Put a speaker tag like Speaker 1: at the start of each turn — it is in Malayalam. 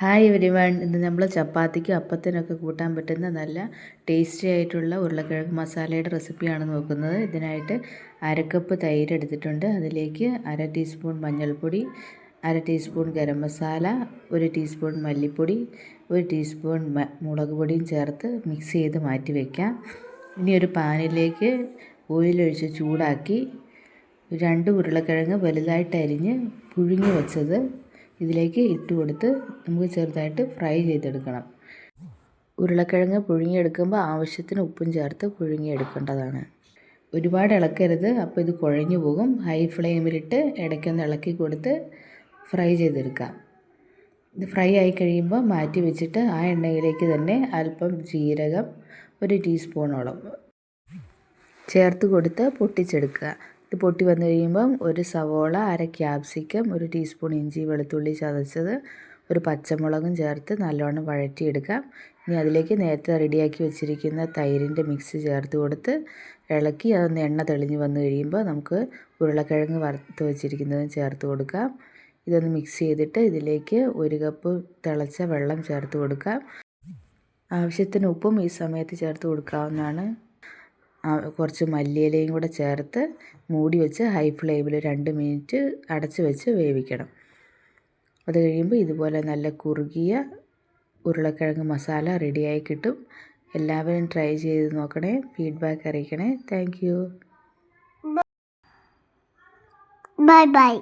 Speaker 1: ഹായ് എവരിവൺ, ഇന്ന് നമ്മൾ ചപ്പാത്തിക്കും അപ്പത്തിനൊക്കെ കൂട്ടാൻ പറ്റുന്ന നല്ല ടേസ്റ്റി ആയിട്ടുള്ള ഉരുളക്കിഴങ്ങ് മസാലയുടെ റെസിപ്പിയാണ് നോക്കുന്നത്. ഇതിനായിട്ട് അരക്കപ്പ് തൈര് എടുത്തിട്ടുണ്ട്. അതിലേക്ക് 1/2 ടീസ്പൂൺ മഞ്ഞൾപ്പൊടി, 1/2 ടീസ്പൂൺ ഗരം മസാല, 1 ടീസ്പൂൺ മല്ലിപ്പൊടി, 1 ടീസ്പൂൺ മുളക് പൊടിയും ചേർത്ത് മിക്സ് ചെയ്ത് മാറ്റി വയ്ക്കാം. ഇനി ഒരു പാനിലേക്ക് ഓയിലൊഴിച്ച് ചൂടാക്കി 2 ഉരുളക്കിഴങ്ങ് വലുതായിട്ട് അരിഞ്ഞ് പുഴുങ്ങി വെച്ചത് ഇതിലേക്ക് ഇട്ട് കൊടുത്ത് നമുക്ക് ചെറുതായിട്ട് ഫ്രൈ ചെയ്തെടുക്കണം. ഉരുളക്കിഴങ്ങ് പുഴുങ്ങിയെടുക്കുമ്പോൾ ആവശ്യത്തിന് ഉപ്പും ചേർത്ത് പുഴുങ്ങിയെടുക്കേണ്ടതാണ്. ഒരുപാട് ഇളക്കരുത്, അപ്പോൾ ഇത് കുഴഞ്ഞു പോകും. ഹൈ ഫ്ലെയിമിലിട്ട് ഇടയ്ക്കൊന്ന് ഇളക്കി കൊടുത്ത് ഫ്രൈ ചെയ്തെടുക്കാം. ഇത് ഫ്രൈ ആയി കഴിയുമ്പോൾ മാറ്റി വെച്ചിട്ട് ആ എണ്ണയിലേക്ക് തന്നെ അല്പം ജീരകം 1 ടീസ്പൂണോളം ചേർത്ത് കൊടുത്ത് പൊട്ടിച്ചെടുക്കുക. ഇത് പൊട്ടി വന്നു കഴിയുമ്പം 1 സവോള, 1/2 ക്യാപ്സിക്കം, 1 ടീസ്പൂൺ ഇഞ്ചി വെളുത്തുള്ളി ചതച്ചത്, 1 പച്ചമുളകും ചേർത്ത് നല്ലോണം വഴറ്റിയെടുക്കാം. ഇനി അതിലേക്ക് നേരത്തെ റെഡിയാക്കി വെച്ചിരിക്കുന്ന തൈരിൻ്റെ മിക്സ് ചേർത്ത് കൊടുത്ത് ഇളക്കി അതൊന്ന് എണ്ണ തെളിഞ്ഞ് വന്നു കഴിയുമ്പോൾ നമുക്ക് ഉരുളക്കിഴങ്ങ് വറുത്ത് വെച്ചിരിക്കുന്നതും ചേർത്ത് കൊടുക്കാം. ഇതൊന്ന് മിക്സ് ചെയ്തിട്ട് ഇതിലേക്ക് 1 കപ്പ് തിളച്ച വെള്ളം ചേർത്ത് കൊടുക്കാം. ആവശ്യത്തിന് ഉപ്പും ഈ സമയത്ത് ചേർത്ത് കൊടുക്കാവുന്നതാണ്. കുറച്ച് മല്ലിയിലയും കൂടെ ചേർത്ത് മൂടി വെച്ച് ഹൈ ഫ്ലെയിമിൽ 2 മിനിറ്റ് അടച്ച് വെച്ച് വേവിക്കണം. അത് കഴിയുമ്പോൾ ഇതുപോലെ നല്ല കുറുകിയ ഉരുളക്കിഴങ്ങ് മസാല റെഡിയായി കിട്ടും. എല്ലാവരും ട്രൈ ചെയ്ത് നോക്കണേ, ഫീഡ്ബാക്ക് അറിയിക്കണേ. Thank you.
Speaker 2: Bye by.